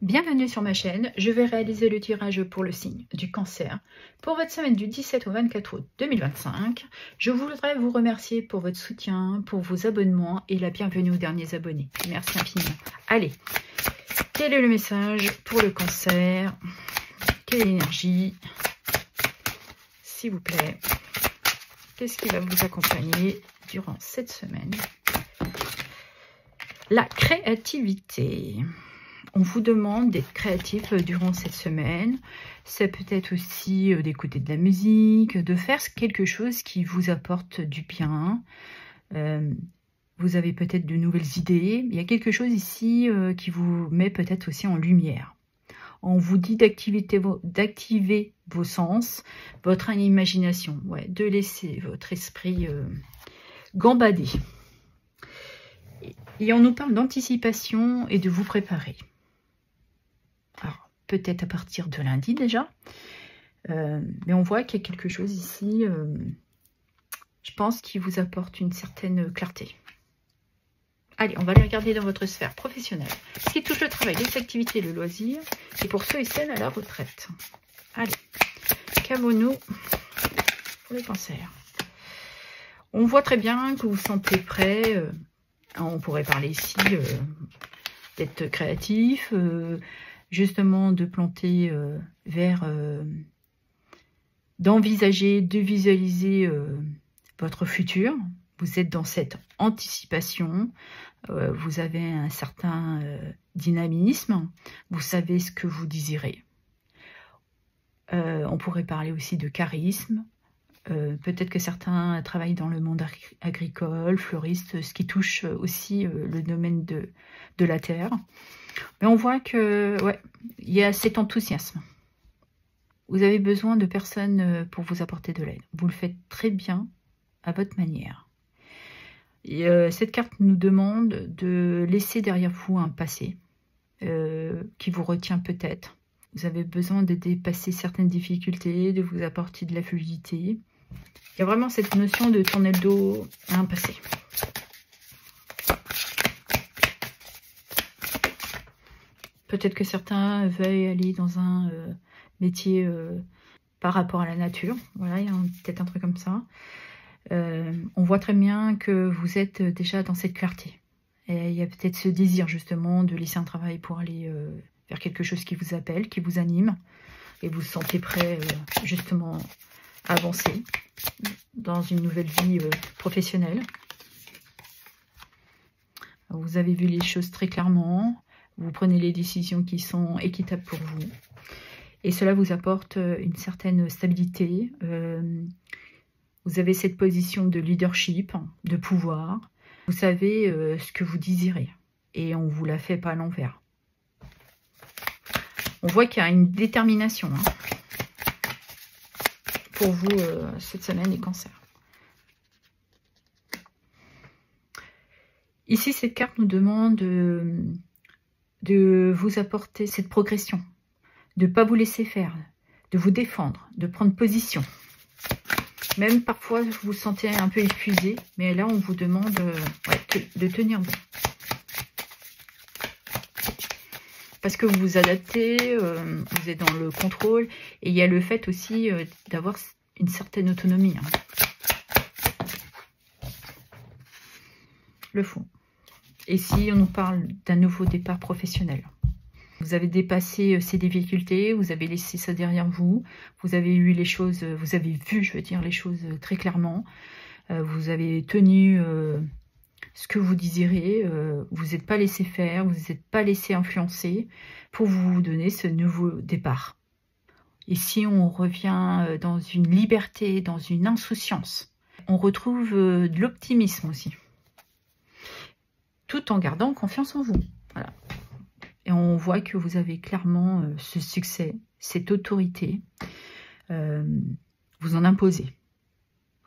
Bienvenue sur ma chaîne, je vais réaliser le tirage pour le signe du Cancer pour votre semaine du 17 au 24 août 2025. Je voudrais vous remercier pour votre soutien, pour vos abonnements et la bienvenue aux derniers abonnés. Merci infiniment. Allez, quel est le message pour le Cancer? Quelle énergie, s'il vous plaît? Qu'est-ce qui va vous accompagner durant cette semaine? La créativité. On vous demande d'être créatif durant cette semaine. Ça peut être aussi d'écouter de la musique, de faire quelque chose qui vous apporte du bien. Vous avez peut-être de nouvelles idées. Il y a quelque chose ici qui vous met peut-être aussi en lumière. On vous dit d'activer vos sens, votre imagination, ouais, de laisser votre esprit gambader. Et on nous parle d'anticipation et de vous préparer. Alors, peut-être à partir de lundi déjà. Mais on voit qu'il y a quelque chose ici, je pense, qui vous apporte une certaine clarté. Allez, on va aller regarder dans votre sphère professionnelle. Ce qui touche le travail, les activités, le loisir. Et pour ceux et celles à la retraite. Allez, qu'avons-nous pour les cancers? On voit très bien que vous vous sentez prêt. On pourrait parler ici d'être créatif, justement de planter d'envisager, de visualiser votre futur. Vous êtes dans cette anticipation, vous avez un certain dynamisme, vous savez ce que vous désirez. On pourrait parler aussi de charisme. Peut-être que certains travaillent dans le monde agricole, fleuriste, ce qui touche aussi le domaine de la terre. Mais on voit que ouais, il y a cet enthousiasme. Vous avez besoin de personnes pour vous apporter de l'aide. Vous le faites très bien à votre manière. Et, cette carte nous demande de laisser derrière vous un passé qui vous retient peut-être. Vous avez besoin de dépasser certaines difficultés, de vous apporter de la fluidité. Il y a vraiment cette notion de tourner le dos à un passé. Peut-être que certains veuillent aller dans un métier par rapport à la nature. Voilà, il y a peut-être un truc comme ça. On voit très bien que vous êtes déjà dans cette clarté. Et il y a peut-être ce désir justement de laisser un travail pour aller vers quelque chose qui vous appelle, qui vous anime. Et vous vous sentez prêt justement à avancer dans une nouvelle vie professionnelle. Vous avez vu les choses très clairement. Vous prenez les décisions qui sont équitables pour vous. Et cela vous apporte une certaine stabilité. Vous avez cette position de leadership, de pouvoir. Vous savez ce que vous désirez. Et on ne vous la fait pas à l'envers. On voit qu'il y a une détermination pour vous cette semaine, les cancers. Ici, cette carte nous demande de vous apporter cette progression, de ne pas vous laisser faire, de vous défendre, de prendre position. Même parfois, vous vous sentez un peu épuisé, mais là, on vous demande de tenir bon. Parce que vous vous adaptez, vous êtes dans le contrôle, et il y a le fait aussi d'avoir une certaine autonomie. Le fond. Et si on nous parle d'un nouveau départ professionnel, vous avez dépassé ces difficultés, vous avez laissé ça derrière vous, vous avez eu les choses, vous avez vu, je veux dire, les choses très clairement, vous avez tenu ce que vous désirez, vous n'êtes pas laissé faire, vous n'êtes pas laissé influencer pour vous donner ce nouveau départ. Et si on revient dans une liberté, dans une insouciance, on retrouve de l'optimisme aussi. Tout en gardant confiance en vous. Voilà. Et on voit que vous avez clairement ce succès, cette autorité. Vous en imposez.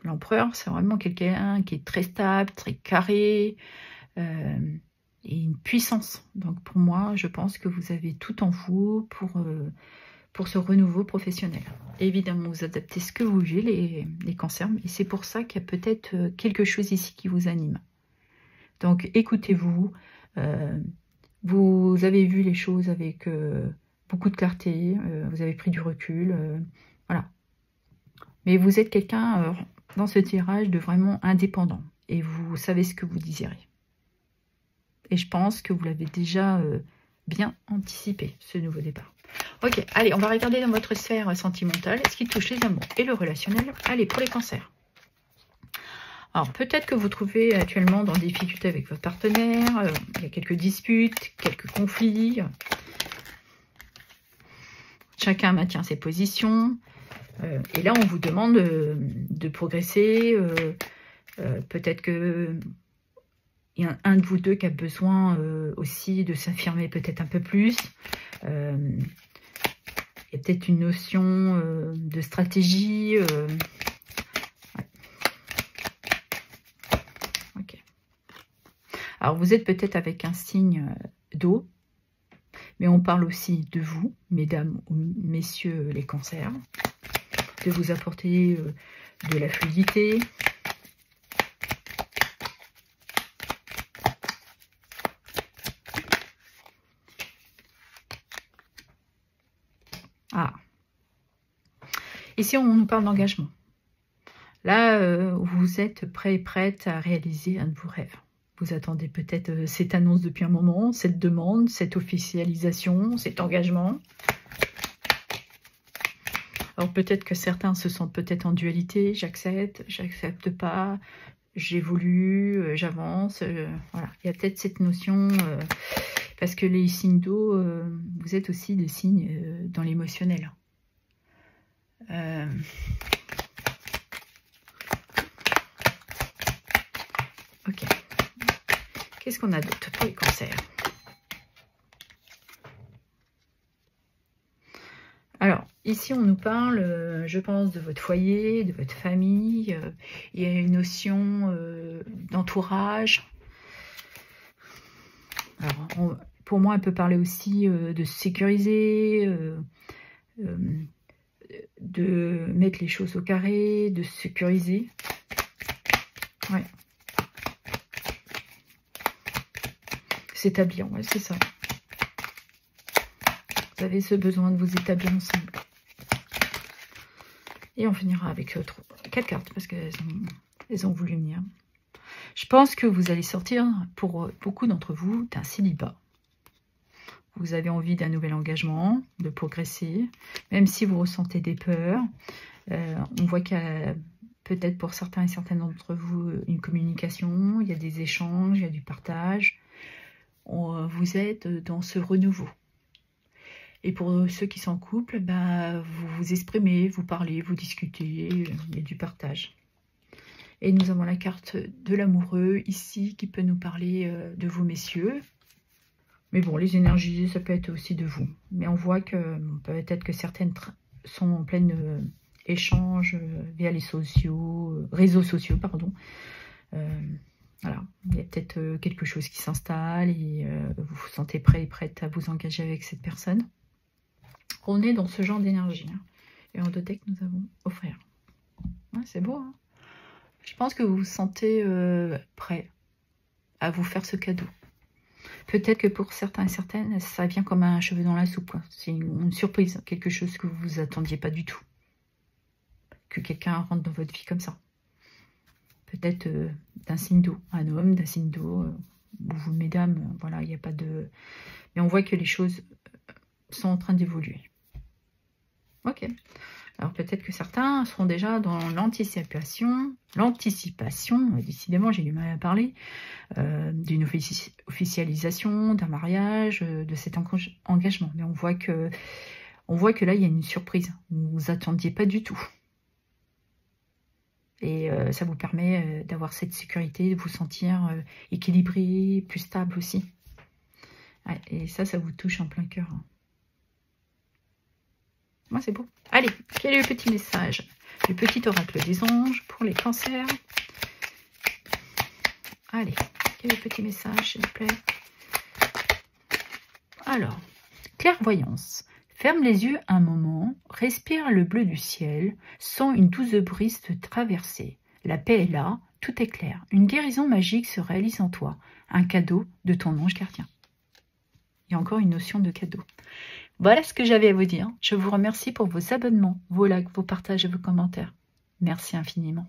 L'empereur, c'est vraiment quelqu'un qui est très stable, très carré, et une puissance. Donc pour moi, je pense que vous avez tout en vous pour ce renouveau professionnel. Et évidemment, vous adaptez ce que vous voulez, les cancers, et c'est pour ça qu'il y a peut-être quelque chose ici qui vous anime. Donc écoutez-vous, Vous avez vu les choses avec beaucoup de clarté, vous avez pris du recul, voilà. Mais vous êtes quelqu'un dans ce tirage de vraiment indépendant et vous savez ce que vous désirez. Et je pense que vous l'avez déjà bien anticipé, ce nouveau départ. Ok, allez, on va regarder dans votre sphère sentimentale ce qui touche les amours et le relationnel. Allez, pour les cancers. Alors, peut-être que vous vous trouvez actuellement dans des difficultés avec votre partenaire, il y a quelques disputes, quelques conflits. Chacun maintient ses positions. Et là, on vous demande de progresser. Peut-être que il y a un de vous deux qui a besoin aussi de s'affirmer peut-être un peu plus. Il y a peut-être une notion de stratégie. Ouais. Okay. Alors, vous êtes peut-être avec un signe d'eau, mais on parle aussi de vous, mesdames ou messieurs les cancers, de vous apporter de la fluidité. Ah. Ici, on nous parle d'engagement. Là, vous êtes prêt et prête à réaliser un de vos rêves. Vous attendez peut-être cette annonce depuis un moment, cette demande, cette officialisation, cet engagement. Alors peut-être que certains se sentent peut-être en dualité, j'accepte pas, j'évolue, j'avance. Voilà, il y a peut-être cette notion, parce que les signes d'eau, vous êtes aussi des signes dans l'émotionnel. Ok. Qu'est-ce qu'on a d'autre pour les cancers? Alors, ici, on nous parle, je pense, de votre foyer, de votre famille. Il y a une notion d'entourage. Alors, pour moi, elle peut parler aussi de se sécuriser, de mettre les choses au carré, de se sécuriser. Ouais. S'établir, ouais, c'est ça. Vous avez ce besoin de vous établir ensemble. Et on finira avec 4 cartes, parce qu'elles ont voulu venir. Je pense que vous allez sortir, pour beaucoup d'entre vous, d'un célibat. Vous avez envie d'un nouvel engagement, de progresser, même si vous ressentez des peurs. On voit qu'il y a peut-être pour certains et certaines d'entre vous une communication, il y a des échanges, il y a du partage. Vous êtes dans ce renouveau. Et pour ceux qui sont en couple, bah, vous vous exprimez, vous parlez, vous discutez, il y a du partage. Et nous avons la carte de l'amoureux ici qui peut nous parler de vous, messieurs. Mais bon, les énergies, ça peut être aussi de vous. Mais on voit que peut-être que certaines sont en plein échange via les réseaux sociaux, pardon. Voilà, il y a peut-être quelque chose qui s'installe et vous vous sentez prêt et prête à vous engager avec cette personne. On est dans ce genre d'énergie. Hein. Et en 2 decks, nous avons offrir. Ouais, c'est beau. Hein, je pense que vous vous sentez prêt à vous faire ce cadeau. Peut-être que pour certains et certaines, ça vient comme un cheveu dans la soupe. C'est une surprise, quelque chose que vous ne vous attendiez pas du tout. Que quelqu'un rentre dans votre vie comme ça. Peut-être d'un signe d'eau, un homme, d'un signe d'eau, ou vous, mesdames, voilà, il n'y a pas de... Mais on voit que les choses sont en train d'évoluer. Ok. Alors peut-être que certains seront déjà dans l'anticipation, décidément j'ai du mal à parler, d'une officialisation, d'un mariage, de cet engagement. Mais on voit que là il y a une surprise, vous ne vous attendiez pas du tout. Et ça vous permet d'avoir cette sécurité, de vous sentir équilibré, plus stable aussi. Ouais, et ça vous touche en plein cœur. Moi, c'est beau. Allez, quel est le petit message? Le petit oracle des anges pour les cancers. Allez, quel est le petit message, s'il vous plaît? Alors, clairvoyance. Ferme les yeux un moment, respire le bleu du ciel, sens une douce brise te traverser. La paix est là, tout est clair. Une guérison magique se réalise en toi. Un cadeau de ton ange gardien. Il y a encore une notion de cadeau. Voilà ce que j'avais à vous dire. Je vous remercie pour vos abonnements, vos likes, vos partages et vos commentaires. Merci infiniment.